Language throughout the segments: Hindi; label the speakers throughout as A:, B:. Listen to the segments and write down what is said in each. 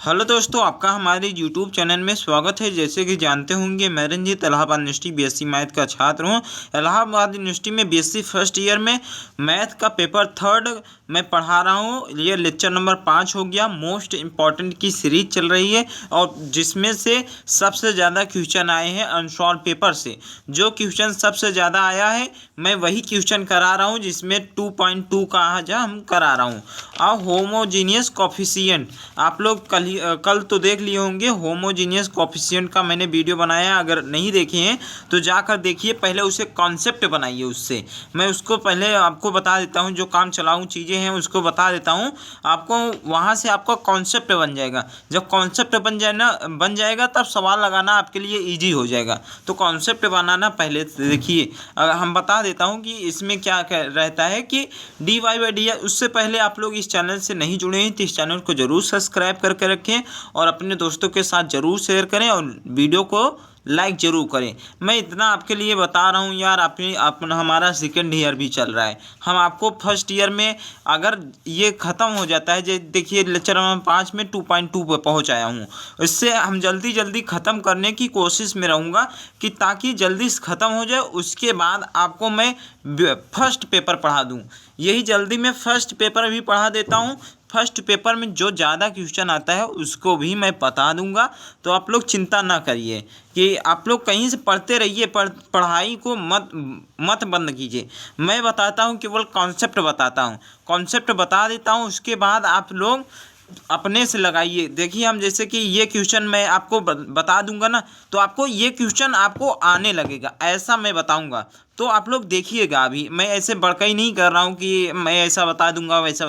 A: हेलो दोस्तों, आपका हमारे यूट्यूब चैनल में स्वागत है। जैसे कि जानते होंगे, मैं Ranjeet Allahabad university BSc math का छात्र हूँ। इलाहाबाद यूनिवर्सिटी में बीएससी फर्स्ट ईयर में मैथ का पेपर थर्ड मैं पढ़ा रहा हूँ। ये लेक्चर नंबर 5 हो गया। मोस्ट इम्पॉर्टेंट की सीरीज चल रही है और जिसमें से सबसे ज़्यादा क्वेश्चन आए हैं अनसॉल्व पेपर से। जो क्वेश्चन सबसे ज़्यादा आया है मैं वही क्वेश्चन करा रहा हूँ, जिसमें 2.2 का आज हम करा रहा हूँ। और होमोजीनियस कोफिशिएंट आप लोग कल तो देख लिए होंगे। होमोजीनियस कोफिशिएंट का मैंने वीडियो बनाया, अगर नहीं देखे हैं तो जाकर देखिए। पहले उसे कॉन्सेप्ट बनाइए। उससे मैं उसको पहले आपको बता देता हूँ, जो काम चलाऊँ चीज़ें हैं उसको बता देता हूँ आपको। वहाँ से आपका कॉन्सेप्ट बन जाएगा। जब कॉन्सेप्ट बन जाएगा तब सवाल लगाना आपके लिए ईजी हो जाएगा। तो कॉन्सेप्ट बनाना पहले देखिए। हम बता देता हूँ कि इसमें क्या रहता है कि डी वाई बाई डी। उससे पहले आप लोग इस चैनल से नहीं जुड़े हैं तो इस चैनल को ज़रूर सब्सक्राइब करके रखें और अपने दोस्तों के साथ ज़रूर शेयर करें और वीडियो को लाइक ज़रूर करें। मैं इतना आपके लिए बता रहा हूँ यार। अपना हमारा सेकेंड ईयर भी चल रहा है। हम आपको फर्स्ट ईयर में अगर ये ख़त्म हो जाता है, देखिए लेक्चर नंबर 5 में 2.2 पर पहुँच आया हूँ। इससे हम जल्दी ख़त्म करने की कोशिश में रहूँगा कि ताकि जल्दी ख़त्म हो जाए। उसके बाद आपको मैं फर्स्ट पेपर पढ़ा दूँ। यही जल्दी में फर्स्ट पेपर भी पढ़ा देता हूँ। फर्स्ट पेपर में जो ज़्यादा क्वेश्चन आता है उसको भी मैं बता दूंगा। तो आप लोग चिंता ना करिए कि आप लोग कहीं से पढ़ते रहिए। पढ़ाई को मत बंद कीजिए। मैं बताता हूँ, केवल कॉन्सेप्ट बताता हूँ, कॉन्सेप्ट बता देता हूँ। उसके बाद आप लोग अपने से लगाइए। देखिए, हम जैसे कि ये क्वेश्चन मैं आपको बता दूंगा ना, तो आपको ये क्वेश्चन आपको आने लगेगा। ऐसा मैं बताऊंगा तो आप लोग देखिएगा। अभी मैं ऐसे बड़काई नहीं कर रहा हूँ कि मैं ऐसा बता दूंगा वैसा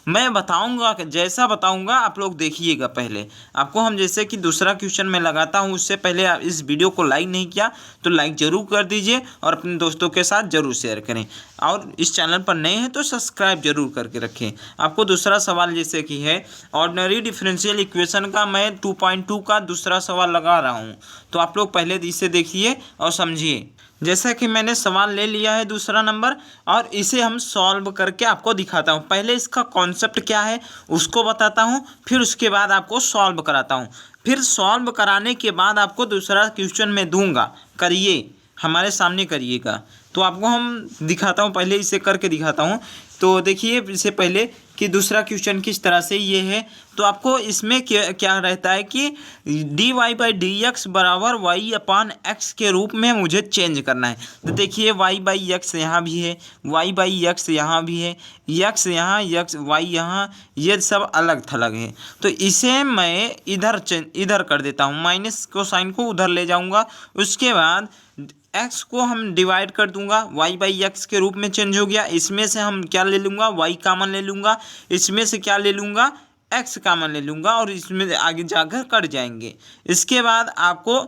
A: मैं बताऊंगा। जैसा बताऊंगा आप लोग देखिएगा। पहले आपको हम जैसे कि दूसरा क्वेश्चन मैं लगाता हूँ, उससे पहले आप इस वीडियो को लाइक नहीं किया तो लाइक ज़रूर कर दीजिए और अपने दोस्तों के साथ ज़रूर शेयर करें। और इस चैनल पर नए हैं तो सब्सक्राइब जरूर करके रखें। आपको दूसरा सवाल जैसे कि है ऑर्डिनरी डिफरेंशियल इक्वेशन का, मैं 2.2 का दूसरा सवाल लगा रहा हूँ। तो आप लोग पहले इसे देखिए और समझिए। जैसा कि मैंने सवाल ले लिया है दूसरा नंबर और इसे हम सॉल्व करके आपको दिखाता हूँ। पहले इसका कॉन्सेप्ट क्या है उसको बताता हूँ, फिर उसके बाद आपको सॉल्व कराता हूँ। फिर सॉल्व कराने के बाद आपको दूसरा क्वेश्चन मैं दूंगा, करिए, हमारे सामने करिएगा। तो आपको हम दिखाता हूँ, पहले इसे करके दिखाता हूँ। तो देखिए, इससे पहले कि दूसरा क्वेश्चन किस तरह से ये है, तो आपको इसमें क्या रहता है कि d y by d x बराबर वाई अपान एक्स के रूप में मुझे चेंज करना है। तो देखिए, वाई बाई एक्स यहाँ भी है, वाई बाई एक्स यहाँ भी है, एक्स यहाँ, एक्स वाई यहाँ, ये सब अलग थलग है। तो इसे मैं इधर कर देता हूँ, माइनस को साइन को उधर ले जाऊँगा। उसके बाद एक्स को हम डिवाइड कर दूंगा, वाई बाई एक्स के रूप में चेंज हो गया। इसमें से हम क्या ले लूँगा, वाई कामन ले लूँगा। इसमें से क्या ले लूँगा, एक्स कामन ले लूँगा और इसमें आगे जाकर कट जाएंगे। इसके बाद आपको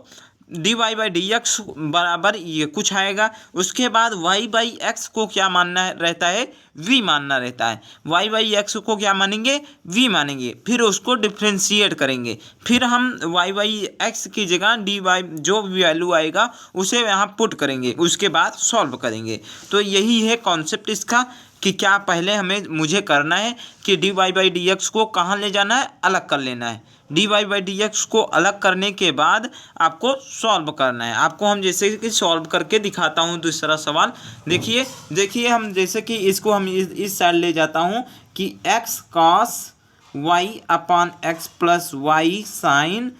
A: d y by d x बराबर ये कुछ आएगा। उसके बाद वाई बाई एक्स को क्या मानना रहता है, वी मानना रहता है। वाई बाई एक्स को क्या मानेंगे, वी मानेंगे। फिर उसको डिफ्रेंशिएट करेंगे। फिर हम वाई बाई एक्स की जगह डी वाई जो भी वैल्यू आएगा उसे यहाँ पुट करेंगे। उसके बाद सॉल्व करेंगे। तो यही है कॉन्सेप्ट इसका कि क्या पहले मुझे करना है कि d y by d x को कहाँ ले जाना है, अलग कर लेना है। D y by d x को अलग करने के बाद आपको सॉल्व करना है। आपको हम जैसे कि सॉल्व करके दिखाता हूँ दूसरा सवाल। देखिए हम जैसे कि इसको हम इस साइड ले जाता हूँ कि x cos y upon x plus y sine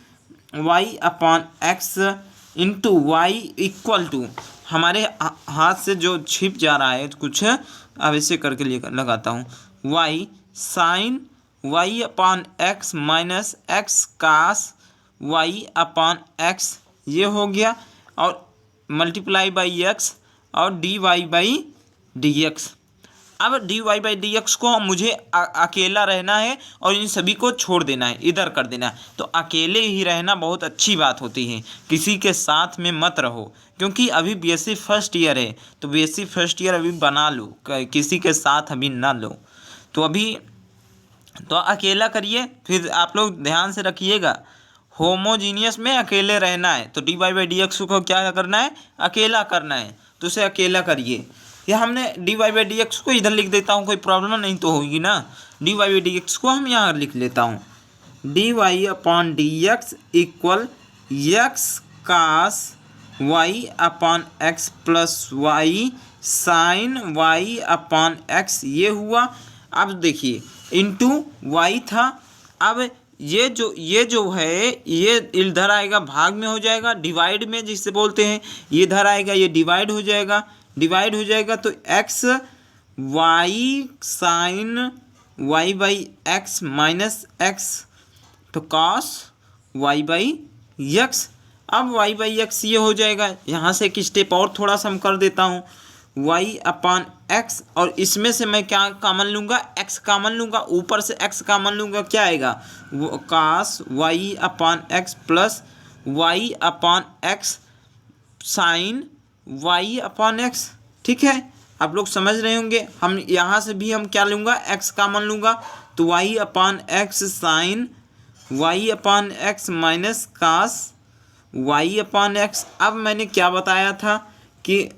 A: y upon x into y equal to, हमारे हाथ से जो छिप जा रहा है कुछ, अब ऐसे करके लगाता हूँ, y sine y upon x minus x cos y upon x, ये हो गया। और मल्टीप्लाई बाई एक्स और d y by d x. अब d y by d x को मुझे अकेला रहना है और इन सभी को छोड़ देना है, इधर कर देना है। तो अकेले ही रहना बहुत अच्छी बात होती है, किसी के साथ में मत रहो। क्योंकि अभी बीएससी फर्स्ट ईयर है तो बीएससी फर्स्ट ईयर अभी बना लो, किसी के साथ अभी ना लो। तो अभी तो अकेला करिए। फिर आप लोग ध्यान से रखिएगा, होमोजीनियस में अकेले रहना है। तो d y by d x को क्या करना है, अकेला करना है। तो उसे अकेला करिए। या हमने d y by d x को इधर लिख देता हूँ, कोई प्रॉब्लम नहीं तो होगी ना। D y by d x को हम यहाँ लिख लेता हूँ, d y upon d x equal x cos y upon x plus y sine y upon x ये हुआ। अब देखिए इंटू वाई था, अब ये जो है ये इधर आएगा भाग में हो जाएगा, डिवाइड में जिसे बोलते हैं, ये इधर आएगा ये डिवाइड हो जाएगा तो x y sine y by x minus x तो कॉस वाई बाई एक्स। अब वाई बाई एक्स ये हो जाएगा, यहाँ से एक स्टेप और थोड़ा सा हम कर देता हूँ, वाई अपान एक्स और इसमें से मैं क्या कॉमन लूँगा, एक्स कॉमन लूँगा, ऊपर से एक्स कॉमन लूँगा, क्या आएगा वो कास y upon x plus Y upon x sign y upon x. ठीक है, आप लोग समझ रहे होंगे। हम यहाँ से भी हम क्या लूँगा, एक्स कॉमन लूँगा तो Y upon x sign y upon x minus cos y upon x. अब मैंने क्या बताया था कि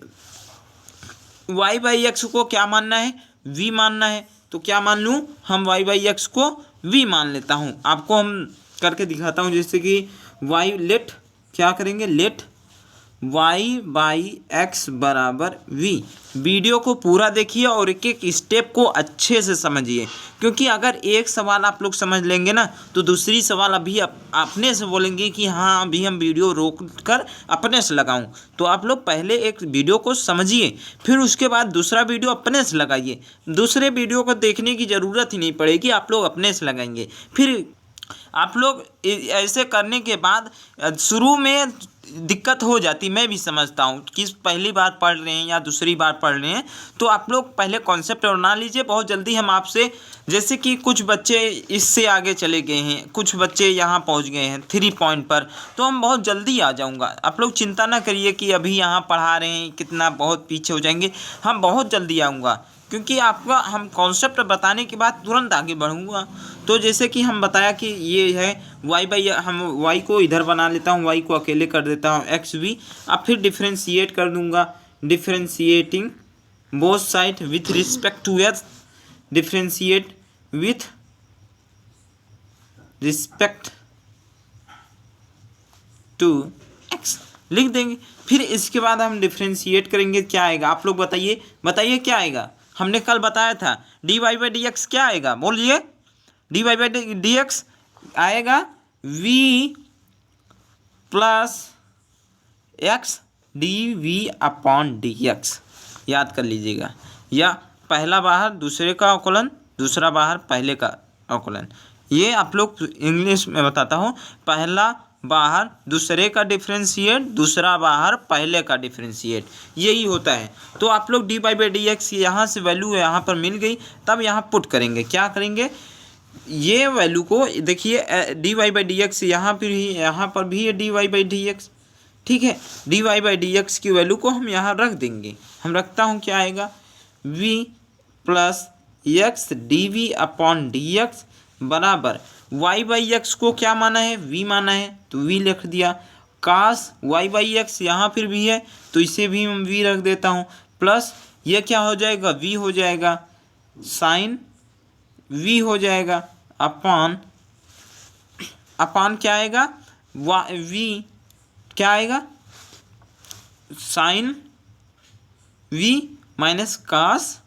A: वाई बाई एक्स को क्या मानना है, वी मानना है, तो क्या मान लूँ हम वाई बाई एक्स को वी मान लेता हूँ। आपको हम करके दिखाता हूँ, जैसे कि वाई लेट क्या करेंगे, लेट वाई बाई एक्स बराबर वी। वीडियो को पूरा देखिए और एक एक स्टेप को अच्छे से समझिए, क्योंकि अगर एक सवाल आप लोग समझ लेंगे ना तो दूसरी सवाल अभी अपने से बोलेंगे कि हाँ अभी हम वीडियो रोक कर अपने से लगाऊं। तो आप लोग पहले एक वीडियो को समझिए, फिर उसके बाद दूसरा वीडियो अपने से लगाइए। दूसरे वीडियो को देखने की ज़रूरत ही नहीं पड़ेगी, आप लोग अपने से लगाएंगे। फिर आप लोग ऐसे करने के बाद शुरू में दिक्कत हो जाती, मैं भी समझता हूँ कि पहली बार पढ़ रहे हैं या दूसरी बार पढ़ रहे हैं, तो आप लोग पहले कॉन्सेप्ट बना लीजिए। बहुत जल्दी हम आपसे, जैसे कि कुछ बच्चे इससे आगे चले गए हैं, कुछ बच्चे यहाँ पहुँच गए हैं 3 पॉइंट पर, तो हम बहुत जल्दी आ जाऊँगा। आप लोग चिंता ना करिए कि अभी यहाँ पढ़ा रहे हैं कितना बहुत पीछे हो जाएंगे, हम बहुत जल्दी आऊँगा, क्योंकि आपका हम कॉन्सेप्ट बताने के बाद तुरंत आगे बढ़ूँगा। तो जैसे कि हम बताया कि ये है वाई बाई, हम वाई को इधर बना लेता हूँ, वाई को अकेले कर देता हूँ एक्स वी। अब फिर डिफ्रेंशिएट कर दूँगा, differentiating both side with respect to x, differentiate with respect to x लिख देंगे। फिर इसके बाद हम डिफ्रेंशिएट करेंगे, क्या आएगा आप लोग बताइए क्या आएगा। हमने कल बताया था d y by d x क्या आएगा, बोलिए। D y by d x आएगा v plus x d v upon d x, याद कर लीजिएगा। या पहला बाहर दूसरे का अवकलन, दूसरा बाहर पहले का अवकलन। ये आप लोग इंग्लिश में बताता हूँ, पहला बाहर दूसरे का डिफ्रेंशिएट, दूसरा बाहर पहले का डिफ्रेंशिएट, यही होता है। तो आप लोग d y by d x यहाँ से वैल्यू यहाँ पर मिल गई, तब यहाँ पुट करेंगे, क्या करेंगे, ये वैल्यू को देखिए d y by d x यहाँ पर भी है d y by d x. ठीक है, d y by d x की वैल्यू को हम यहाँ रख देंगे। हम रखता हूँ, क्या आएगा v plus x d v upon d x बराबर वाई बाई एक्स को क्या माना है, वी माना है, तो वी लिख दिया। कास वाई बाई एक्स यहाँ फिर भी है तो इसे भी हम वी रख देता हूँ, प्लस ये क्या हो जाएगा, वी हो जाएगा, साइन वी हो जाएगा, अपान क्या आएगा, वी क्या आएगा, sine v minus cos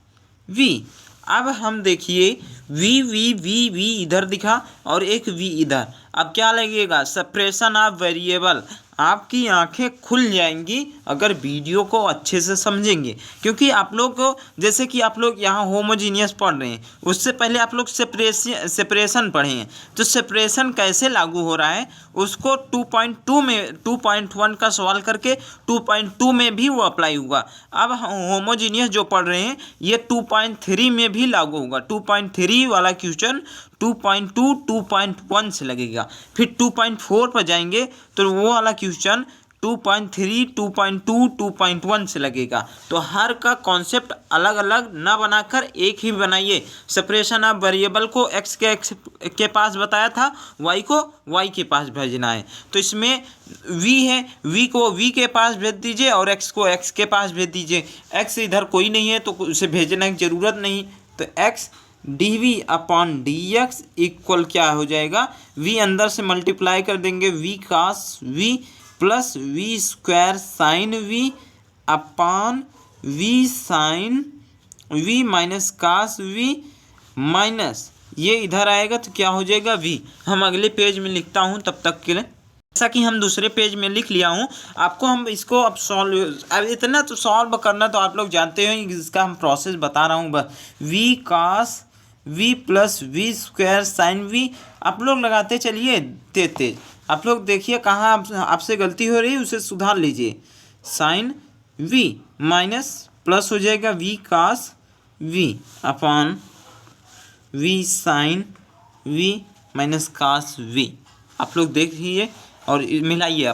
A: v. अब हम देखिए वी इधर दिखा और एक वी इधर, अब क्या लगेगा, सेपरेशन ऑफ वेरिएबल। आपकी आंखें खुल जाएंगी अगर वीडियो को अच्छे से समझेंगे, क्योंकि आप लोग को जैसे कि आप लोग यहाँ होमोजीनियस पढ़ रहे हैं, उससे पहले आप लोग सेपरेशन पढ़े हैं, तो सेपरेशन कैसे लागू हो रहा है उसको 2.2 में 2.1 का सवाल करके 2.2 में भी वो अप्लाई होगा। अब होमोजीनियस जो पढ़ रहे हैं ये 2.3 में भी लागू होगा। 2.3 वाला क्वेश्चन 2.2 2.1 से लगेगा, फिर 2.4 पर जाएंगे तो वो वाला क्वेश्चन 2.3 2.2 2.1 से लगेगा। तो हर का कॉन्सेप्ट अलग अलग ना बनाकर एक ही बनाइए। सेपरेशन ऑफ वेरिएबल को एक्स के पास बताया था, वाई को वाई के पास भेजना है, तो इसमें वी है, वी को वी के पास भेज दीजिए और एक्स को एक्स के पास भेज दीजिए। एक्स इधर कोई नहीं है तो उसे भेजने की ज़रूरत नहीं, तो x D upon d x equal क्या हो जाएगा, v अंदर से मल्टीप्लाई कर देंगे v cos v plus v square sine v upon v sine v minus cos v minus ये इधर आएगा तो क्या हो जाएगा v। हम अगले पेज में लिखता हूँ तब तक के लिए, जैसा कि हम दूसरे पेज में लिख लिया हूँ। आपको हम इसको अब अब इतना तो सॉल्व करना तो आप लोग जानते हैं, इसका हम प्रोसेस बता रहा हूँ बस। v cos v plus v square sine v, आप लोग लगाते चलिए तेज तेज। आप लोग देखिए कहाँ आपसे गलती हो रही है उसे सुधार लीजिए। साइन v माइनस प्लस हो जाएगा v cos v upon v sine v minus cos v। आप लोग देखिए और मिलाइए,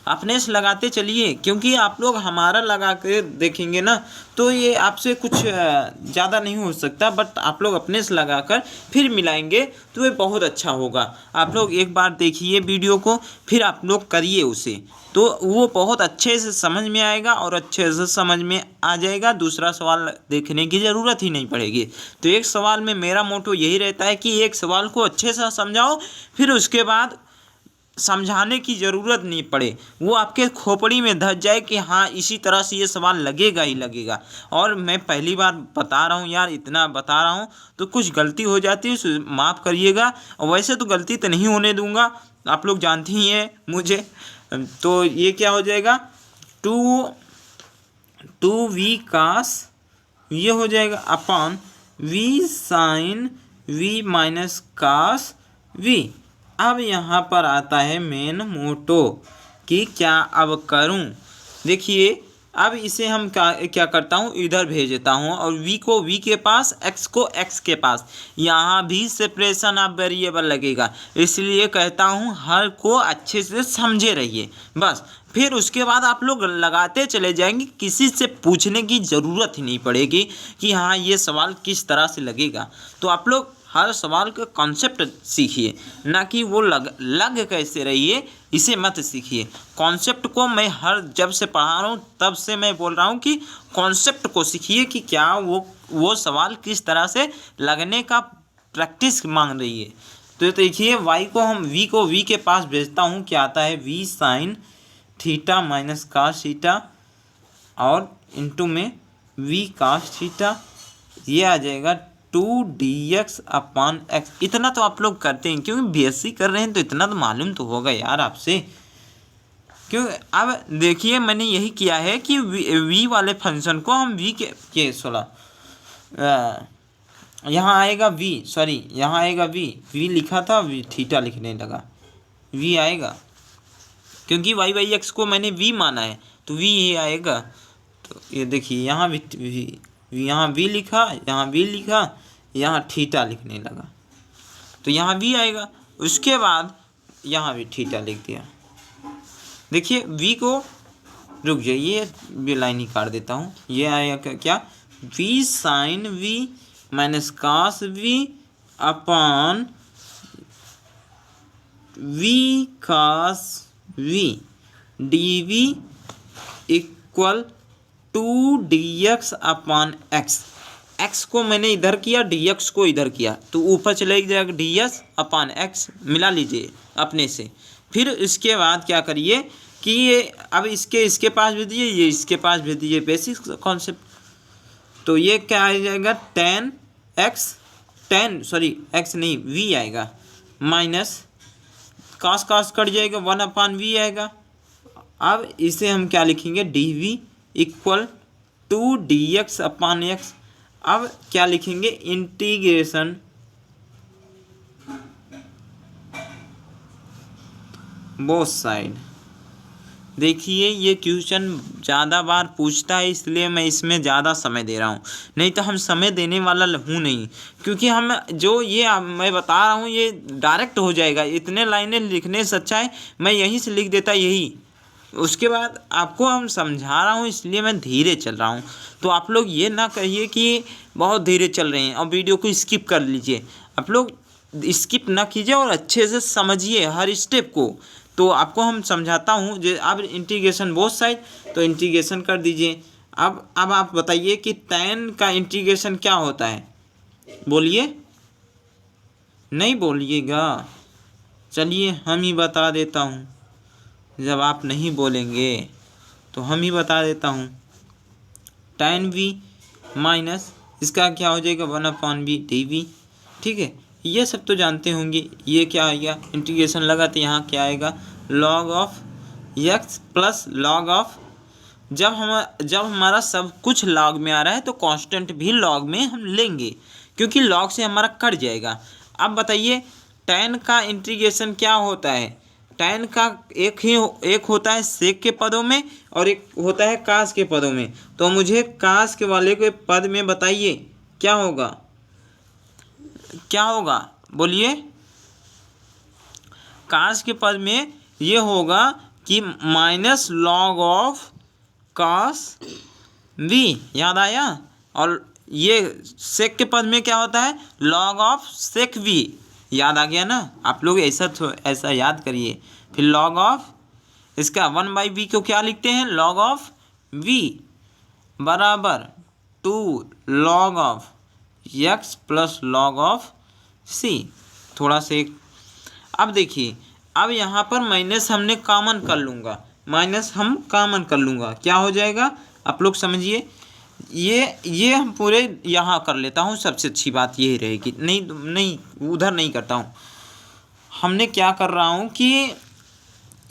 A: अपने से लगाते चलिए, क्योंकि आप लोग हमारा लगा के देखेंगे ना तो ये आपसे कुछ ज़्यादा नहीं हो सकता, बट आप लोग अपने से लगाकर फिर मिलाएंगे तो ये बहुत अच्छा होगा। आप लोग एक बार देखिए वीडियो को, फिर आप लोग करिए उसे, तो वो बहुत अच्छे से समझ में आएगा और अच्छे से समझ में आ जाएगा। दूसरा सवाल देखने की ज़रूरत ही नहीं पड़ेगी। तो एक सवाल में मेरा मोटो यही रहता है कि एक सवाल को अच्छे से समझाओ, फिर उसके बाद समझाने की ज़रूरत नहीं पड़े, वो आपके खोपड़ी में धस जाए कि हाँ इसी तरह से ये सवाल लगेगा ही लगेगा। और मैं पहली बार बता रहा हूँ यार, इतना बता रहा हूँ तो कुछ गलती हो जाती है माफ़ करिएगा, और वैसे तो गलती तो नहीं होने दूंगा, आप लोग जानते ही हैं मुझे। तो ये क्या हो जाएगा, टू वी कास ये हो जाएगा upon v sine v minus cos v. अब यहाँ पर आता है मेन मोटो कि क्या अब करूँ। देखिए अब इसे हम क्या करता हूँ, इधर भेज देता हूँ और v को v के पास, x को x के पास। यहाँ भी सेपरेशन ऑफ वेरिएबल लगेगा, इसलिए कहता हूँ हर को अच्छे से समझे रहिए बस। फिर उसके बाद आप लोग लगाते चले जाएंगे, किसी से पूछने की ज़रूरत ही नहीं पड़ेगी कि हाँ ये सवाल किस तरह से लगेगा। तो आप लोग हर सवाल का कॉन्सेप्ट सीखिए, ना कि वो लग कैसे रहिए इसे मत सीखिए। कॉन्सेप्ट को मैं जब से पढ़ा रहा हूँ तब से मैं बोल रहा हूँ कि कॉन्सेप्ट को सीखिए कि क्या वो सवाल किस तरह से लगने का प्रैक्टिस मांग रही है। तो देखिए y को v के पास भेजता हूँ, क्या आता है v sine theta minus cos theta और इंटू में v कास थीटा, ये आ जाएगा 2dx अपॉन x। इतना तो आप लोग करते हैं क्योंकि बीएससी कर रहे हैं, तो इतना तो मालूम तो होगा यार आपसे। क्यों अब देखिए मैंने यही किया है कि v वाले फंक्शन को हम v के 16 यहाँ आएगा यहाँ आएगा v लिखा था, v थीटा लिखने लगा, v आएगा क्योंकि y बाई एक्स को मैंने v माना है तो v ही आएगा। तो ये देखिए यहाँ यहाँ v लिखा, यहाँ v लिखा, यहाँ थीटा लिखने लगा तो यहाँ v आएगा। उसके बाद यहाँ भी थीटा लिख दिया। देखिए v को रुक जाइए, ये लाइन ही काट देता हूँ। ये आएगा क्या, v sine v minus cos v upon v cos v dv equal 2dx upon x। x को मैंने इधर किया, dx को इधर किया, तो ऊपर चले जाएगा ds अपॉन x। मिला लीजिए अपने से। फिर इसके बाद क्या करिए कि ये अब इसके पास भेज दीजिए, ये इसके पास भेज दीजिए, बेसिक कॉन्सेप्ट। तो ये क्या आ जाएगा, x नहीं v आएगा माइनस कास कट जाएगा, 1 अपॉन v आएगा। अब इसे हम क्या लिखेंगे, dv equal 2dx upon x। अब क्या लिखेंगे, इंटीग्रेशन बोथ साइड। देखिए ये क्वेश्चन ज़्यादा बार पूछता है, इसलिए मैं इसमें ज़्यादा समय दे रहा हूँ, नहीं तो हम समय देने वाला हूँ नहीं। क्योंकि हम जो ये मैं बता रहा हूँ ये डायरेक्ट हो जाएगा, इतने लाइनें लिखने से अच्छा है मैं यहीं से लिख देता यही। उसके बाद आपको हम समझा रहा हूँ इसलिए मैं धीरे चल रहा हूँ। तो आप लोग ये ना कहिए कि बहुत धीरे चल रहे हैं और वीडियो को स्किप कर लीजिए। आप लोग स्किप ना कीजिए और अच्छे से समझिए हर स्टेप को। तो आपको हम समझाता हूँ। जो अब इंटीग्रेशन बोथ साइड, तो इंटीग्रेशन कर दीजिए। अब आप बताइए कि tan का इंटीग्रेशन क्या होता है। बोलिए, नहीं बोलिएगा। चलिए हम ही बता देता हूँ, जब आप नहीं बोलेंगे तो हम ही बता देता हूँ। tan v माइनस इसका क्या हो जाएगा 1/v dv। ठीक है, ये सब तो जानते होंगे। ये क्या आएगा, इंटीग्रेशन लगा तो यहाँ क्या आएगा log of x plus log of, जब हमारा सब कुछ log में आ रहा है तो कांस्टेंट भी log में हम लेंगे, क्योंकि log से हमारा कट जाएगा। अब बताइए tan का इंटीग्रेशन क्या होता है। tan का एक होता है सेक के पदों में और एक होता है कास के पदों में। तो मुझे कास के वाले के पद में बताइए क्या होगा, क्या होगा बोलिए। कास के पद में ये होगा कि minus log of cos v, याद आया। और ये सेक के पद में क्या होता है लॉग ऑफ सेक वी, याद आ गया ना। आप लोग ऐसा याद करिए। फिर लॉग ऑफ इसका 1/v को क्या लिखते हैं लॉग ऑफ v बराबर 2 log of x plus log of c। थोड़ा से अब देखिए, अब यहाँ पर माइनस हमने कॉमन कर लूँगा, माइनस हम कॉमन कर लूँगा, क्या हो जाएगा आप लोग समझिए। ये हम पूरे यहाँ कर लेता हूँ, सबसे अच्छी बात यही रहेगी। नहीं उधर नहीं करता हूँ। हमने क्या कर रहा हूँ कि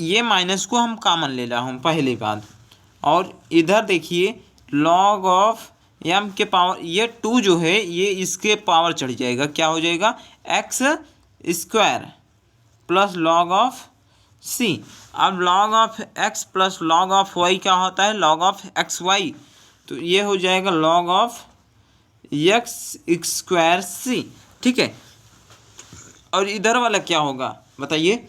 A: ये माइनस को हम कॉमन ले रहा हूँ पहली बात। और इधर देखिए log ऑफ m के पावर, ये 2 जो है ये इसके पावर चढ़ जाएगा, क्या हो जाएगा x square plus log of c। अब log of x plus log of y क्या होता है log ऑफ xy, तो ये हो जाएगा log of x square c। ठीक है, और इधर वाला क्या होगा बताइए।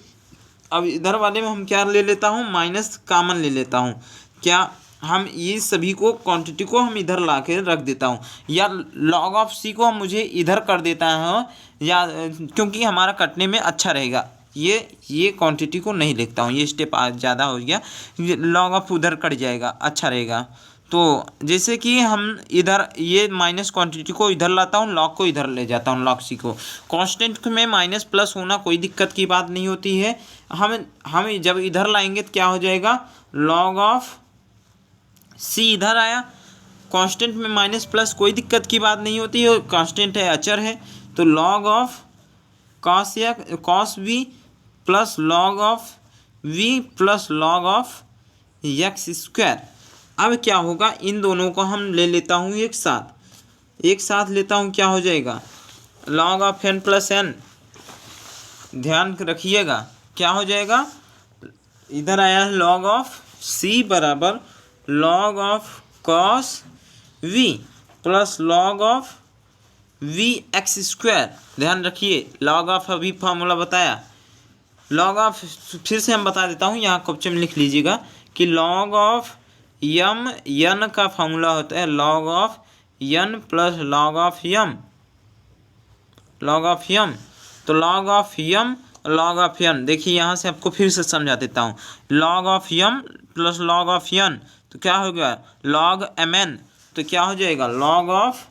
A: अब इधर वाले में हम क्या ले लेता हूँ माइनस कॉमन ले लेता हूँ। क्या हम ये सभी को क्वांटिटी को हम इधर ला के रख देता हूँ, या log ऑफ c को हम मुझे इधर कर देता है, या क्योंकि हमारा कटने में अच्छा रहेगा। ये क्वांटिटी को नहीं लिखता हूँ, ये स्टेप ज़्यादा हो गया, log ऑफ उधर कट जाएगा अच्छा रहेगा। तो जैसे कि हम इधर ये माइनस क्वांटिटी को इधर लाता हूँ, log को इधर ले जाता हूँ, log c को। कांस्टेंट में माइनस प्लस होना कोई दिक्कत की बात नहीं होती है। हम जब इधर लाएंगे तो क्या हो जाएगा log ऑफ c इधर आया। कांस्टेंट में माइनस प्लस कोई दिक्कत की बात नहीं होती है, कांस्टेंट है अचर है। तो log of cos v plus log of v plus log of x square. अब क्या होगा, इन दोनों को हम ले लेता हूँ एक साथ लेता हूँ, क्या हो जाएगा log of n plus n। ध्यान रखिएगा क्या हो जाएगा, इधर आया है log ऑफ c बराबर log of cos v plus log of v x square. ध्यान रखिए log ऑफ अभी फार्मूला बताया, log ऑफ फिर से हम बता देता हूँ, यहाँ क्वेश्चन में लिख लीजिएगा कि log ऑफ m n का फार्मूला होता है log of n plus log of m, log of m। तो log of m log of n, देखिए यहाँ से आपको फिर से समझा देता हूँ, log of m plus log of n तो क्या हो गया log mn। तो क्या हो जाएगा log of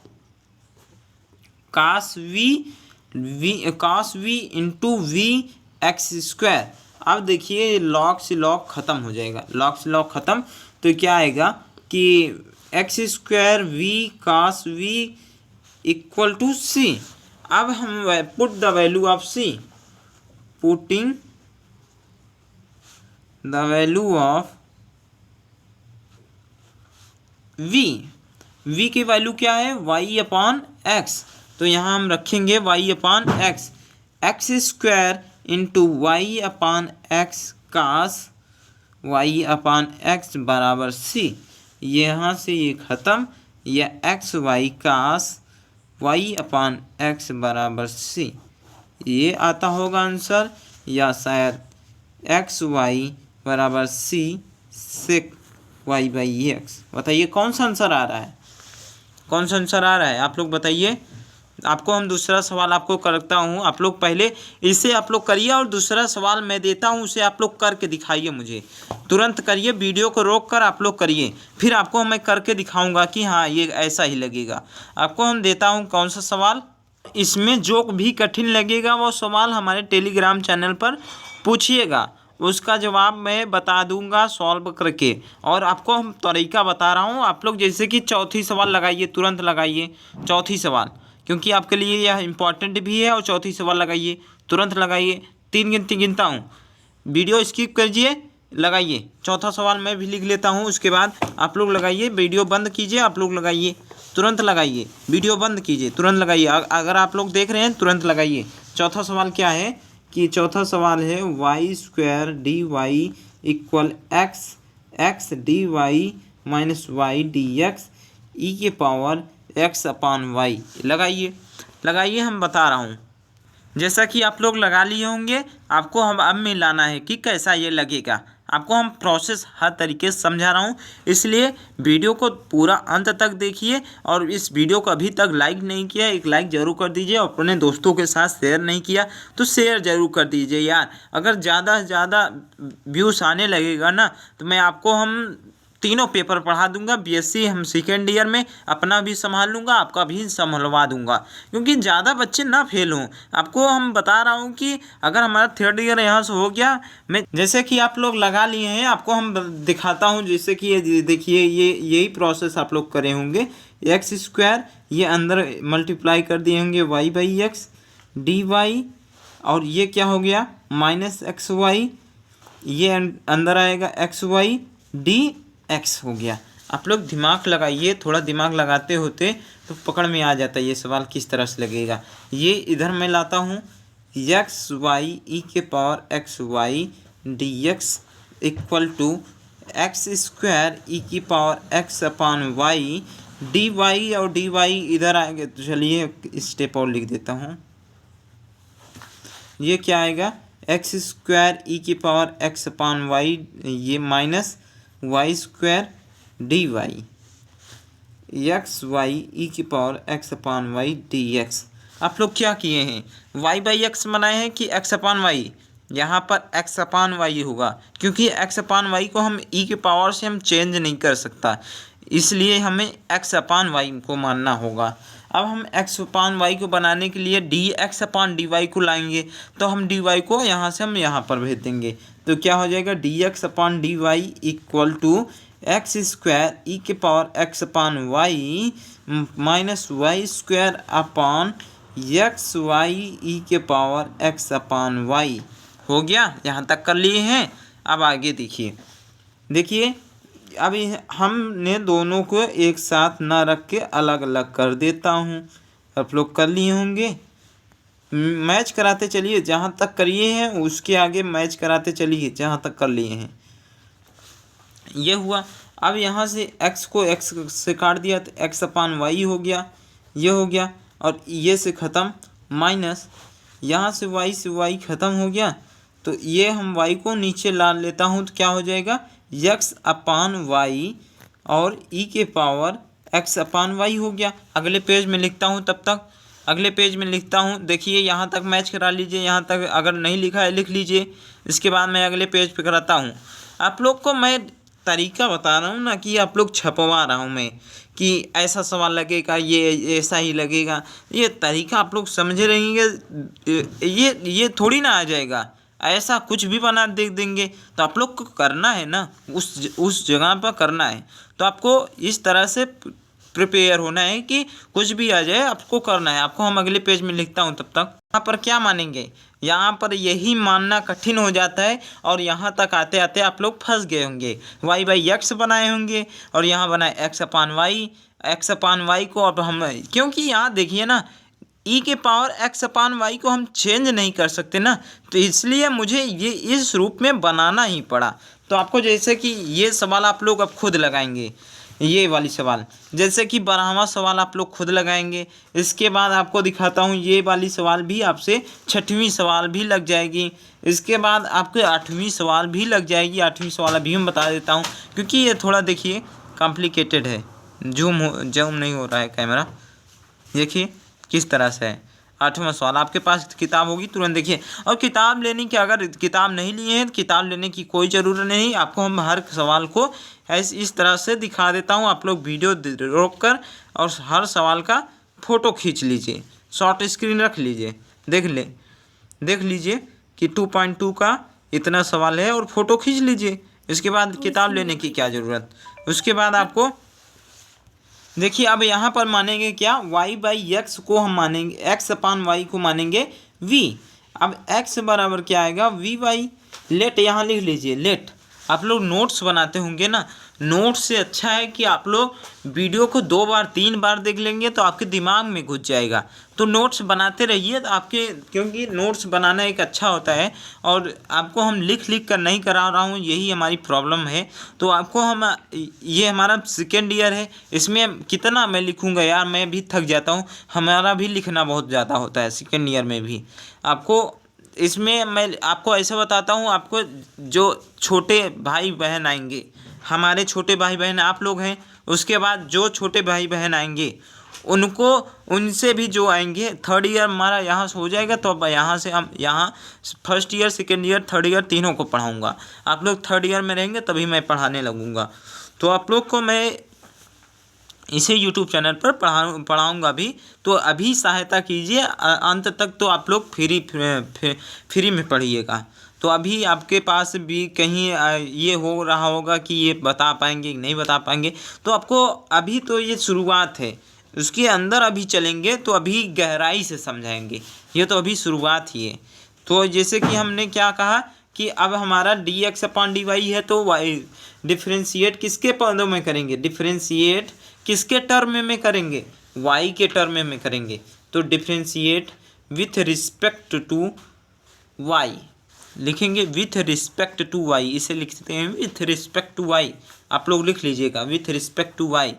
A: cos v into v x square. अब देखिए log से log ख़त्म हो जाएगा, log से log ख़त्म, तो क्या आएगा कि x square v cos v equal to c। अब हम put the value of c, putting the value of v की वैल्यू क्या है y अपॉन x। तो यहाँ हम रखेंगे y upon x square into y upon x cos y upon x बराबर c। यहाँ से ये ख़त्म, या x y cos y upon x बराबर c, ये आता होगा आंसर, या शायद एक्स वाई बराबर c sec y by x. बताइए कौन सा आंसर आ रहा है, कौन सा आंसर आ रहा है आप लोग बताइए। आपको हम दूसरा सवाल आपको करता हूँ, आप लोग पहले इसे आप लोग करिए और दूसरा सवाल मैं देता हूँ उसे आप लोग करके दिखाइए, मुझे तुरंत करिए, वीडियो को रोक कर आप लोग करिए, फिर आपको मैं करके दिखाऊंगा कि हाँ ये ऐसा ही लगेगा। आपको हम देता हूँ कौन सा सवाल, इसमें जो भी कठिन लगेगा वो सवाल हमारे टेलीग्राम चैनल पर पूछिएगा, उसका जवाब मैं बता दूंगा सॉल्व करके। और आपको हम तरीका बता रहा हूँ, आप लोग जैसे कि चौथी सवाल लगाइए, तुरंत लगाइए चौथी सवाल, क्योंकि आपके लिए यह इम्पॉर्टेंट भी है। और चौथी सवाल लगाइए, तुरंत लगाइए। 3 गिनती गिनता हूँ, वीडियो स्किप कीजिए, लगाइए। चौथा सवाल मैं भी लिख लेता हूँ, उसके बाद आप लोग लगाइए। वीडियो बंद कीजिए, आप लोग लगाइए, तुरंत लगाइए। वीडियो बंद कीजिए, तुरंत लगाइए। अगर आप लोग देख रहे हैं तुरंत लगाइए। चौथा सवाल क्या है कि चौथा सवाल है y² dy equal x dy minus y dx e के पावर x अपान y। लगाइए लगाइए, हम बता रहा हूँ। जैसा कि आप लोग लगा लिए होंगे, आपको हम अब मिलाना है कि कैसा ये लगेगा। आपको हम प्रोसेस हर तरीके से समझा रहा हूँ, इसलिए वीडियो को पूरा अंत तक देखिए। और इस वीडियो को अभी तक लाइक नहीं किया, एक लाइक ज़रूर कर दीजिए। और अपने दोस्तों के साथ शेयर नहीं किया तो शेयर ज़रूर कर दीजिए यार। अगर ज़्यादा से ज़्यादा व्यूज़ आने लगेगा ना, तो मैं आपको हम तीनों पेपर पढ़ा दूंगा। बीएससी हम सेकेंड ईयर में अपना भी संभाल लूँगा, आपका भी संभलवा दूंगा, क्योंकि ज़्यादा बच्चे ना फेल हों। आपको हम बता रहा हूँ कि अगर हमारा थर्ड ईयर यहाँ से हो गया, मैं जैसे कि आप लोग लगा लिए हैं, आपको हम दिखाता हूँ। जैसे कि ये देखिए, ये यही प्रोसेस आप लोग करे होंगे। x², ये अंदर मल्टीप्लाई कर दिए होंगे y/x dy, और ये क्या हो गया -xy, ये अंदर आएगा xy dx हो गया। आप लोग दिमाग लगाइए, थोड़ा दिमाग लगाते होते तो पकड़ में आ जाता है ये सवाल किस तरह से लगेगा। ये इधर मैं लाता हूँ, xy e के power xy dx equal to x² e की power x upon y dy, और dy इधर आएंगे। तो चलिए स्टेप और लिख देता हूँ। ये क्या आएगा, x² e की पावर x अपान y, ये minus y² dy, xy e की power x upon y dx। आप लोग क्या किए हैं, y/x बनाए हैं कि x अपान y? यहाँ पर x अपान y होगा, क्योंकि x अपान y को हम e के पावर से हम चेंज नहीं कर सकता, इसलिए हमें x अपान y को मानना होगा। अब हम x अपान y को बनाने के लिए dx अपान dy को लाएंगे, तो हम dy को यहाँ से हम यहाँ पर भेज देंगे। तो क्या हो जाएगा, dx upon dy equal to x² e के power x upon y minus y² upon xy e के पावर x अपान y। हो गया, यहाँ तक कर लिए हैं। अब आगे देखिए अभी हमने दोनों को एक साथ ना रख के अलग अलग कर देता हूँ। आप लोग कर लिए होंगे, मैच कराते चलिए, जहाँ तक करिए हैं उसके आगे मैच कराते चलिए जहाँ तक कर लिए हैं। ये हुआ। अब यहाँ से x को x से काट दिया तो x अपान y हो गया, ये हो गया। और ये से ख़त्म, माइनस यहाँ से y ख़त्म हो गया। तो ये हम y को नीचे ला लेता हूँ, तो क्या हो जाएगा, x अपान y और e के पावर x अपान y हो गया। अगले पेज में लिखता हूँ, तब तक अगले पेज में लिखता हूँ। देखिए यहाँ तक मैच करा लीजिए, यहाँ तक अगर नहीं लिखा है लिख लीजिए, इसके बाद मैं अगले पेज पे कराता हूँ। आप लोग को मैं तरीका बता रहा हूँ ना, कि आप लोग छपवा रहा हूँ मैं कि ऐसा सवाल लगेगा, ये ऐसा ही लगेगा। ये तरीका आप लोग समझे रहेंगे, ये थोड़ी ना आ जाएगा, ऐसा कुछ भी बना दे देंगे। तो आप लोग को करना है ना, उस जगह पर करना है। तो आपको इस तरह से प्रिपेयर होना है कि कुछ भी आ जाए आपको करना है। आपको हम अगले पेज में लिखता हूँ, तब तक यहाँ पर क्या मानेंगे, यहाँ पर यही मानना कठिन हो जाता है। और यहाँ तक आते आते आप लोग फंस गए होंगे। y/x बनाए होंगे और यहाँ बनाए x अपान y को। अब हम, क्योंकि यहाँ देखिए ना, e के पावर x अपान y को हम चेंज नहीं कर सकते ना, तो इसलिए मुझे ये इस रूप में बनाना ही पड़ा। तो आपको जैसे कि ये सवाल आप लोग अब खुद लगाएंगे, ये वाली सवाल, जैसे कि 12वां सवाल आप लोग खुद लगाएंगे। इसके बाद आपको दिखाता हूँ, ये वाली सवाल भी आपसे 6वीं सवाल भी लग जाएगी। इसके बाद आपके 8वीं सवाल भी लग जाएगी। 8वीं सवाल अभी हम बता देता हूँ, क्योंकि ये थोड़ा देखिए कॉम्प्लिकेटेड है। जूम नहीं हो रहा है कैमरा, देखिए किस तरह से है। 8वां सवाल, आपके पास किताब होगी तुरंत देखिए। और किताब लेने की, अगर किताब नहीं लिए हैं तो किताब लेने की कोई ज़रूरत नहीं। आपको हम हर सवाल को इस तरह से दिखा देता हूँ। आप लोग वीडियो रोक कर और हर सवाल का फ़ोटो खींच लीजिए, शॉर्ट स्क्रीन रख लीजिए, देख लीजिए कि 2.2 का इतना सवाल है और फ़ोटो खींच लीजिए। इसके बाद किताब लेने की क्या ज़रूरत। उसके बाद आपको देखिए अब यहाँ पर मानेंगे क्या, y/x को हम मानेंगे, x/y को मानेंगे v। अब x बराबर क्या आएगा, v/। लेट यहाँ लिख लीजिए, लेट। आप लोग नोट्स बनाते होंगे ना, नोट्स से अच्छा है कि आप लोग वीडियो को 2 बार 3 बार देख लेंगे तो आपके दिमाग में घुस जाएगा। तो नोट्स बनाते रहिए तो आपके, क्योंकि नोट्स बनाना एक अच्छा होता है और आपको हम लिख कर नहीं करा रहा हूँ, यही हमारी प्रॉब्लम है। तो आपको हम, ये हमारा सेकेंड ईयर है, इसमें कितना मैं लिखूँगा यार, मैं भी थक जाता हूँ, हमारा भी लिखना बहुत ज़्यादा होता है सेकेंड ईयर में भी। आपको इसमें मैं आपको ऐसे बताता हूँ, आपको जो छोटे भाई बहन आएंगे, हमारे छोटे भाई बहन आप लोग हैं, उसके बाद जो छोटे भाई बहन आएंगे उनको, उनसे भी जो आएंगे, थर्ड ईयर हमारा यहाँ से हो जाएगा तो अब यहाँ से हम यहाँ first year second year third year तीनों को पढ़ाऊँगा। आप लोग थर्ड ईयर में रहेंगे तभी मैं पढ़ाने लगूँगा। तो आप लोग को मैं इसे यूट्यूब चैनल पर पढ़ाऊँगा भी। तो अभी सहायता कीजिए, अंत तक तो आप लोग फ्री में पढ़िएगा। तो अभी आपके पास भी कहीं ये हो रहा होगा कि ये बता पाएंगे कि नहीं बता पाएंगे, तो आपको अभी तो ये शुरुआत है, उसके अंदर अभी चलेंगे तो अभी गहराई से समझाएंगे, ये तो अभी शुरुआत ही है। तो जैसे कि हमने क्या कहा कि अब हमारा dx/dy है, तो y डिफ्रेंशिएट किसके पदों में करेंगे, डिफ्रेंशिएट किसके टर्म में करेंगे, y के टर्म में करेंगे। तो differentiate with respect to y लिखेंगे, विथ रिस्पेक्ट टू y, इसे लिखते हैं विथ रिस्पेक्ट टू y। आप लोग लिख लीजिएगा विथ रिस्पेक्ट टू y,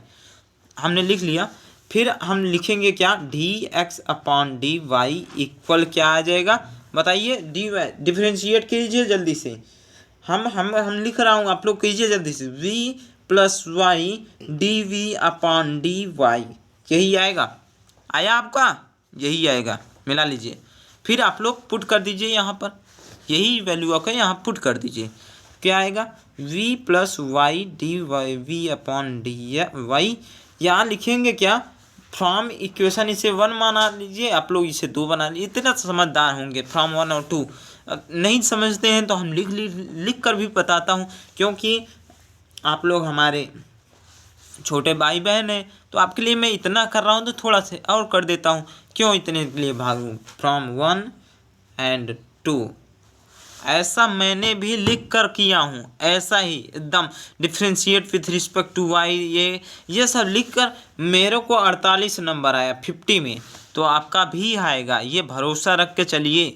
A: हमने लिख लिया। फिर हम लिखेंगे क्या, dx/dy इक्वल क्या आ जाएगा बताइए, dy डिफ्रेंशिएट कीजिए जल्दी से, हम लिख रहा हूँ, आप लोग कीजिए जल्दी से, v + y dv/dy, यही आएगा, आया आपका, यही आएगा, मिला लीजिए। फिर आप लोग पुट कर दीजिए यहाँ पर, यही वैल्यू आपका यहाँ पुट कर दीजिए, क्या आएगा, v + y dv/dy। यहाँ लिखेंगे क्या, फ्रॉम इक्वेशन इसे 1 बना लीजिए, आप लोग इसे 2 बना लीजिए, इतना समझदार होंगे। फ्रॉम 1 और 2 नहीं समझते हैं तो हम लिख कर भी बताता हूँ, क्योंकि आप लोग हमारे छोटे भाई बहन हैं, तो आपके लिए मैं इतना कर रहा हूँ तो थोड़ा से और कर देता हूँ, क्यों इतने के लिए भागूँ। फ्रॉम 1 और 2 ऐसा मैंने भी लिख कर किया हूँ, ऐसा ही एकदम differentiate with respect to y, ये सब लिख कर मेरे को 48 नंबर आया 50 में, तो आपका भी आएगा, ये भरोसा रख के चलिए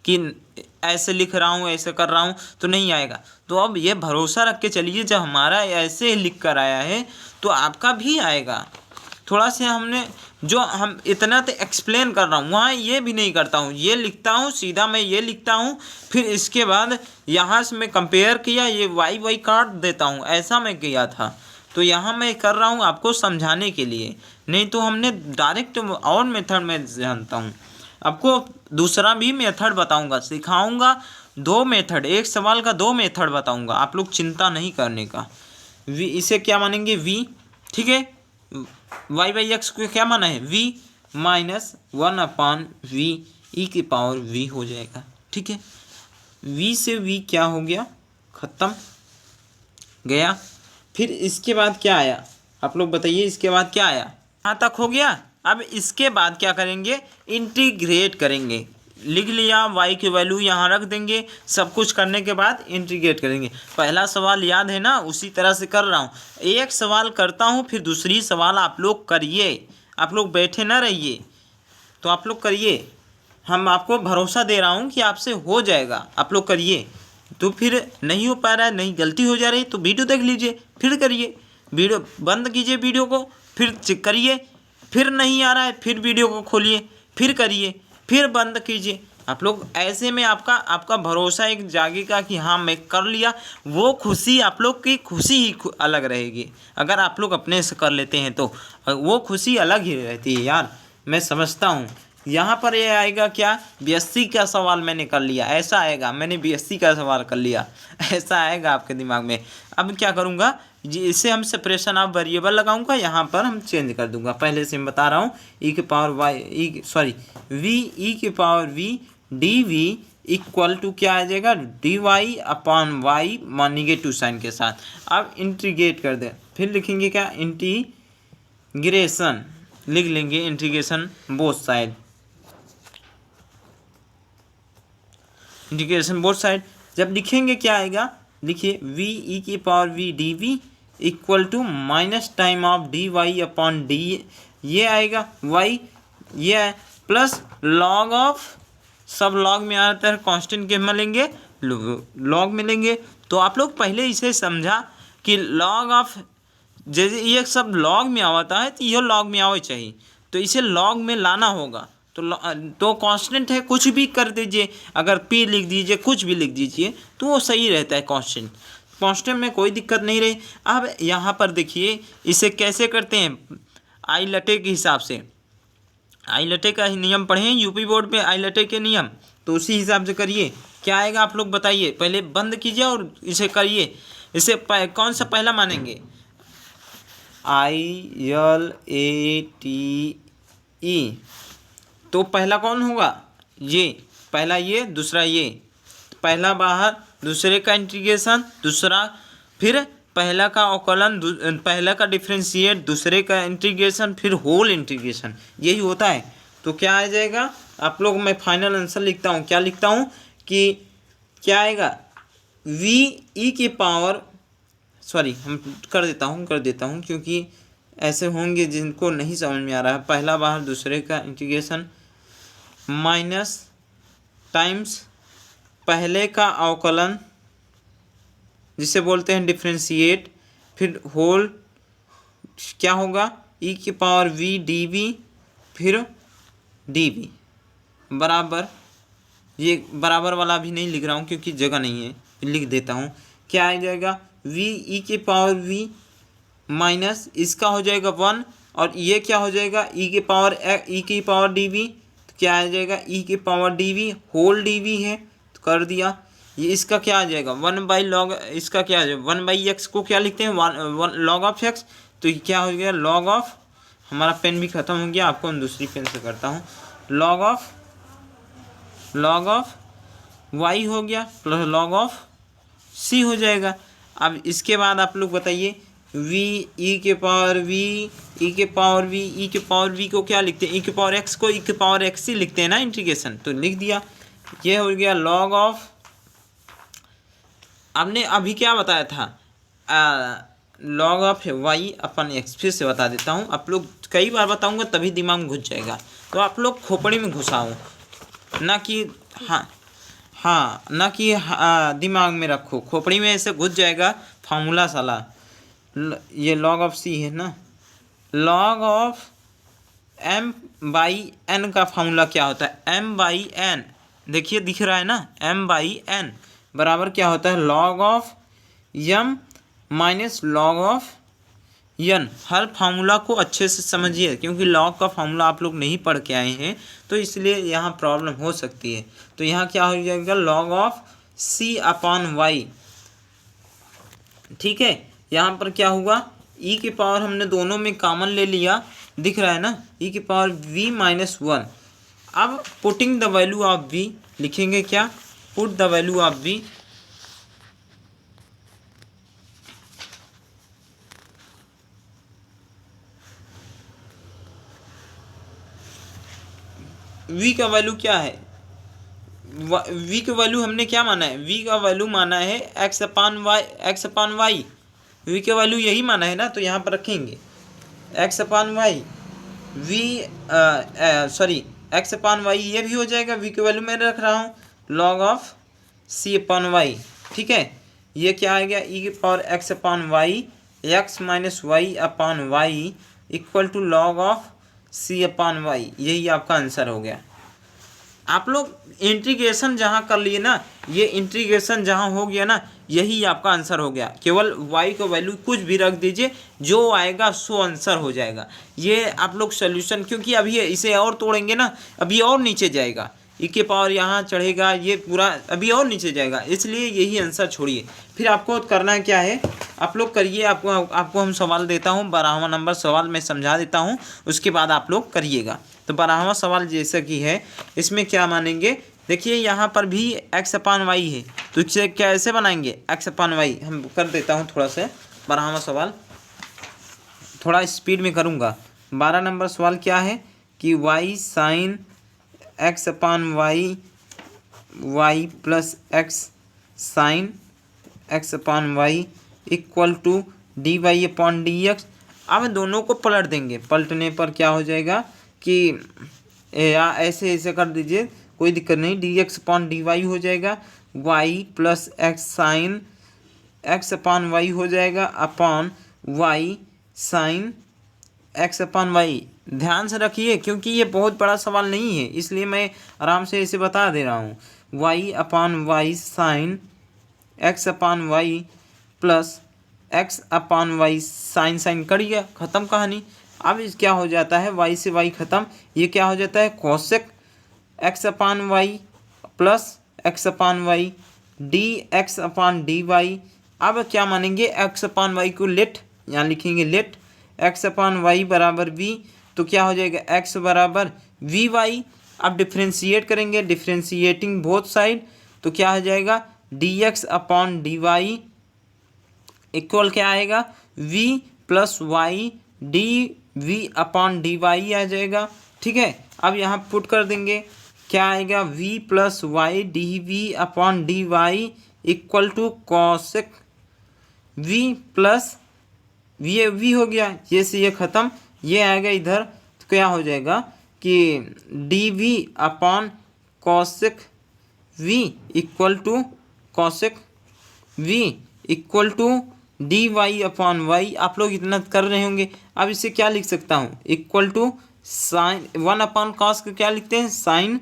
A: कि ऐसे लिख रहा हूँ ऐसे कर रहा हूँ तो नहीं आएगा। तो अब ये भरोसा रख के चलिए, जब हमारा ऐसे लिख कर आया है तो आपका भी आएगा। थोड़ा से हमने जो हम इतना तो एक्सप्लेन कर रहा हूँ, वहाँ ये भी नहीं करता हूँ, ये लिखता हूँ सीधा, मैं ये लिखता हूँ, फिर इसके बाद यहाँ से मैं कंपेयर किया, ये वाई काट देता हूँ, ऐसा मैं किया था। तो यहाँ मैं कर रहा हूँ आपको समझाने के लिए, नहीं तो हमने डायरेक्ट और मेथड में जानता हूँ। आपको दूसरा भी मेथड बताऊँगा, सिखाऊँगा, 2 मेथड, एक सवाल का 2 मेथड बताऊँगा, आप लोग चिंता नहीं करने का। वी इसे क्या मानेंगे, वी, ठीक है, y/x को क्या माना है, v - 1/v e⁻v हो जाएगा, ठीक है। v से v क्या हो गया, ख़त्म गया। फिर इसके बाद क्या आया, आप लोग बताइए, इसके बाद क्या आया, यहाँ तक हो गया। अब इसके बाद क्या करेंगे, इंटीग्रेट करेंगे, लिख लिया, y की वैल्यू यहाँ रख देंगे, सब कुछ करने के बाद इंटीग्रेट करेंगे। पहला सवाल याद है ना, उसी तरह से कर रहा हूँ, एक सवाल करता हूँ फिर दूसरी सवाल आप लोग करिए, आप लोग बैठे ना रहिए, तो आप लोग करिए, हम आपको भरोसा दे रहा हूँ कि आपसे हो जाएगा, आप लोग करिए। तो फिर नहीं हो पा रहा है, नहीं गलती हो जा रही तो वीडियो देख लीजिए, फिर करिए, वीडियो बंद कीजिए, वीडियो को फिर चेक करिए, फिर नहीं आ रहा है फिर वीडियो को खोलिए, फिर करिए, फिर बंद कीजिए। आप लोग ऐसे में आपका भरोसा एक जागेगा कि हाँ मैं कर लिया, वो खुशी, आप लोग की खुशी ही अलग रहेगी। अगर आप लोग अपने से कर लेते हैं तो वो खुशी अलग ही रहती है यार, मैं समझता हूँ। यहाँ पर ये आएगा क्या, बीएससी का सवाल मैंने कर लिया, ऐसा आएगा, मैंने बीएससी का सवाल कर लिया, ऐसा आएगा आपके दिमाग में। अब क्या करूँगा, जी इसे हम सेपरेशन ऑफ वेरिएबल लगाऊंगा, यहाँ पर हम चेंज कर दूंगा, पहले से मैं बता रहा हूँ। ई के पावर वाई वी ई के power v d v equal to क्या आ जाएगा, d y upon y negative sign के साथ। अब इंटीग्रेट कर दें, फिर लिखेंगे क्या, इंटीग्रेशन लिख लेंगे, integration both side, integration both side. जब लिखेंगे क्या आएगा, लिखिए वी ई की power v d v equal to minus time of d y upon d, ये आएगा वाई, ये है प्लस लॉग ऑफ, सब लॉग में आता है, कांस्टेंट के मिलेंगे लॉग मिलेंगे। तो आप लोग पहले इसे समझा कि लॉग ऑफ, जैसे ये सब लॉग में आता है तो ये लॉग में आवे चाहिए, तो इसे लॉग में लाना होगा। तो कांस्टेंट है, कुछ भी कर दीजिए, अगर पी लिख दीजिए, कुछ भी लिख दीजिए तो वो सही रहता है। कांस्टेंट में कोई दिक्कत नहीं रही। अब यहाँ पर देखिए इसे कैसे करते हैं, आई लटे के हिसाब से, आई लटे का नियम पढ़े हैं यूपी बोर्ड पे, आई लटे के नियम, तो उसी हिसाब से करिए। क्या आएगा आप लोग बताइए, पहले बंद कीजिए और इसे करिए। इसे कौन सा पहला मानेंगे, ILATE, तो पहला कौन होगा, ये पहला, ये दूसरा, ये पहला बाहर, दूसरे का इंटीग्रेशन, दूसरा, फिर पहला का अवकलन, पहला का डिफरेंशिएट, दूसरे का इंटीग्रेशन, फिर होल इंटीग्रेशन, यही होता है। तो क्या आ जाएगा आप लोग, मैं फाइनल आंसर लिखता हूँ, क्या लिखता हूँ कि क्या आएगा, वी ई की पावर, हम कर देता हूँ क्योंकि ऐसे होंगे जिनको नहीं समझ में आ रहा है। पहला बाहर, दूसरे का इंटीग्रेशन, माइनस टाइम्स पहले का अवकलन जिसे बोलते हैं डिफरेंशिएट, फिर होल, क्या होगा, ई की पावर वी डी वी, फिर डी वी बराबर, ये बराबर वाला भी नहीं लिख रहा हूँ क्योंकि जगह नहीं है, लिख देता हूँ। क्या आ जाएगा, वी ई की पावर वी माइनस इसका हो जाएगा 1, और ये क्या हो जाएगा, ई की पावर डी वी, तो क्या आ जाएगा, ई की power d v, whole d v है तो कर दिया। ये इसका क्या आ जाएगा, 1/log, इसका क्या आ जाएगा, 1/x को क्या लिखते हैं, 1 log ऑफ x, तो ये क्या हो गया, log ऑफ, हमारा पेन भी ख़त्म हो गया, आपको हम दूसरी पेन से करता हूँ, log ऑफ y हो गया प्लस log ऑफ c हो जाएगा। अब इसके बाद आप लोग बताइए, वी ई के पावर वी ई के पावर वी ई के पावर वी को क्या लिखते हैं, ई के पावर एक्स को ई के पावर एक्स ही लिखते हैं ना, इंटीग्रेशन, तो लिख दिया। ये हो गया log ऑफ, आपने अभी क्या बताया था, log of y upon x, फिर से बता देता हूँ, आप लोग कई बार बताऊँगा तभी दिमाग में घुस जाएगा, तो आप लोग खोपड़ी में घुसाओ, ना कि दिमाग में रखो, खोपड़ी में ऐसे घुस जाएगा फार्मूला साला। ये log ऑफ सी है ना, log ऑफ m/n का फार्मूला क्या होता है, m/n, देखिए दिख रहा है ना, m/n बराबर क्या होता है, log of m minus log of n। Her formula को अच्छे से समझिए क्योंकि log का फार्मूला आप लोग नहीं पढ़ के आए हैं, तो इसलिए यहाँ प्रॉब्लम हो सकती है। तो यहाँ क्या हो जाएगा, log of c upon y, ठीक है। यहाँ पर क्या हुआ, e की पावर हमने दोनों में कॉमन ले लिया, दिख रहा है ना, e की पावर v माइनस 1। अब putting the value of v लिखेंगे, क्या, put the value of v, v का वैल्यू क्या है, v का वैल्यू हमने क्या माना है, v का वैल्यू माना है x अपान वाई, v का वैल्यू यही माना है ना, तो यहाँ पर रखेंगे x upon y, x upon Y, ये भी हो जाएगा, v का वैल्यू मैं रख रहा हूँ log of c upon y, ठीक है। ये क्या आ गया, e की power x upon y, x minus y upon y equal to log of c upon y, यही आपका आंसर हो गया। आप लोग इंटीग्रेशन जहाँ कर लिए ना, ये इंटीग्रेशन जहाँ हो गया ना, यही आपका आंसर हो गया। केवल y का वैल्यू कुछ भी रख दीजिए, जो आएगा सो आंसर हो जाएगा। ये आप लोग सोल्यूशन, क्योंकि अभी इसे और तोड़ेंगे ना, अभी और नीचे जाएगा, e के पावर यहाँ चढ़ेगा, ये पूरा अभी और नीचे जाएगा, इसलिए यही आंसर छोड़िए। फिर आपको करना क्या है, आप लोग करिए। आपको हम सवाल देता हूँ, 12वां नंबर सवाल मैं समझा देता हूँ, उसके बाद आप लोग करिएगा। तो 12वां सवाल जैसा कि है, इसमें क्या मानेंगे, देखिए यहाँ पर भी एक्स अपान वाई है, तो इसे कैसे बनाएंगे, एक्स अपान वाई। हम कर देता हूँ थोड़ा सा 12वां सवाल, थोड़ा स्पीड में करूँगा। 12 नंबर सवाल क्या है कि y sine x upon y, y plus x sine x upon y equal to d y upon d x. अब दोनों को पलट देंगे, पलटने पर क्या हो जाएगा कि या ऐसे ऐसे कर दीजिए, कोई दिक्कत नहीं, d x upon d y हो जाएगा, y plus x sine x upon y हो जाएगा upon y sine x upon y. ध्यान से रखिए क्योंकि ये बहुत बड़ा सवाल नहीं है, इसलिए मैं आराम से इसे बता दे रहा हूँ। Y upon Y sine x upon y plus x upon Y sign sign कर गया, ख़त्म कहानी। अब इस क्या हो जाता है, वाई से वाई ख़त्म, ये क्या हो जाता है cosec x upon y plus x upon y d x upon d y. अब क्या मानेंगे, एक्स अपान वाई को लेट, यहाँ लिखेंगे लेट एक्स अपान वाई बराबर वी, तो क्या हो जाएगा एक्स बराबर वी वाई। अब डिफ्रेंशिएट करेंगे, डिफ्रेंशिएटिंग बोथ साइड, तो क्या हो जाएगा d x upon d y equal क्या आएगा v plus y d v upon d y आ जाएगा। ठीक है, अब यहाँ पुट कर देंगे, क्या आएगा v plus y d v upon d y equal to cosec v plus v हो गया, ये से ये ख़त्म, ये आएगा इधर, तो क्या हो जाएगा कि d v upon cosec v equal to cosec v equal to d y upon y. आप लोग इतना कर रहे होंगे। अब इसे क्या लिख सकता हूँ, equal to sine 1 upon cos को क्या लिखते हैं sine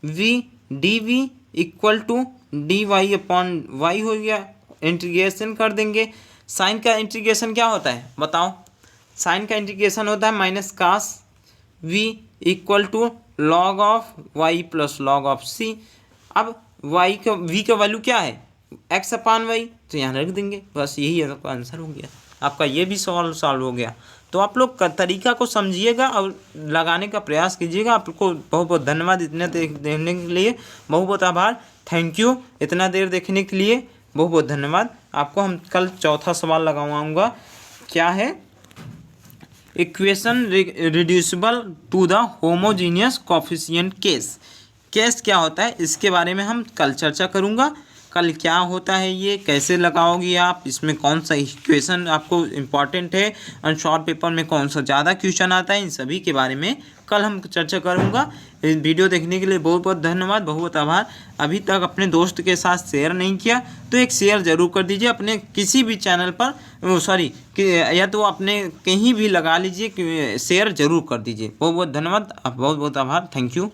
A: v d v equal to d y upon y हो गया। इंटीग्रेशन कर देंगे। साइन का इंटीग्रेशन क्या होता है बताओ, साइन का इंटीग्रेशन होता है minus cos v equal to log of y plus log of c. अब वाई का वी का वैल्यू क्या है एक्स अपान वाई, तो यहाँ रख देंगे, बस यही आपका आंसर हो गया। आपका ये भी सवाल सॉल्व हो गया। तो आप लोग का तरीका को समझिएगा और लगाने का प्रयास कीजिएगा। आपको बहुत बहुत धन्यवाद इतने देखने के लिए, बहुत बहुत आभार, थैंक यू इतना देर देखने के लिए, बहुत बहुत धन्यवाद। आपको हम कल चौथा सवाल लगाऊंगा, क्या है equation reducible to the homogeneous coefficient case. Case क्या होता है इसके बारे में हम कल चर्चा करूंगा। कल क्या होता है, ये कैसे लगाओगे आप, इसमें कौन सा इक्वेशन आपको इम्पॉर्टेंट है और शॉर्ट पेपर में कौन सा ज़्यादा क्वेश्चन आता है, इन सभी के बारे में कल हम चर्चा करूंगा। इस वीडियो देखने के लिए बहुत बहुत धन्यवाद, बहुत बहुत आभार। अभी तक अपने दोस्त के साथ शेयर नहीं किया तो एक शेयर ज़रूर कर दीजिए अपने किसी भी चैनल पर, सॉरी या तो अपने कहीं भी लगा लीजिए, शेयर ज़रूर कर दीजिए। बहुत बहुत धन्यवाद, बहुत बहुत आभार, थैंक यू।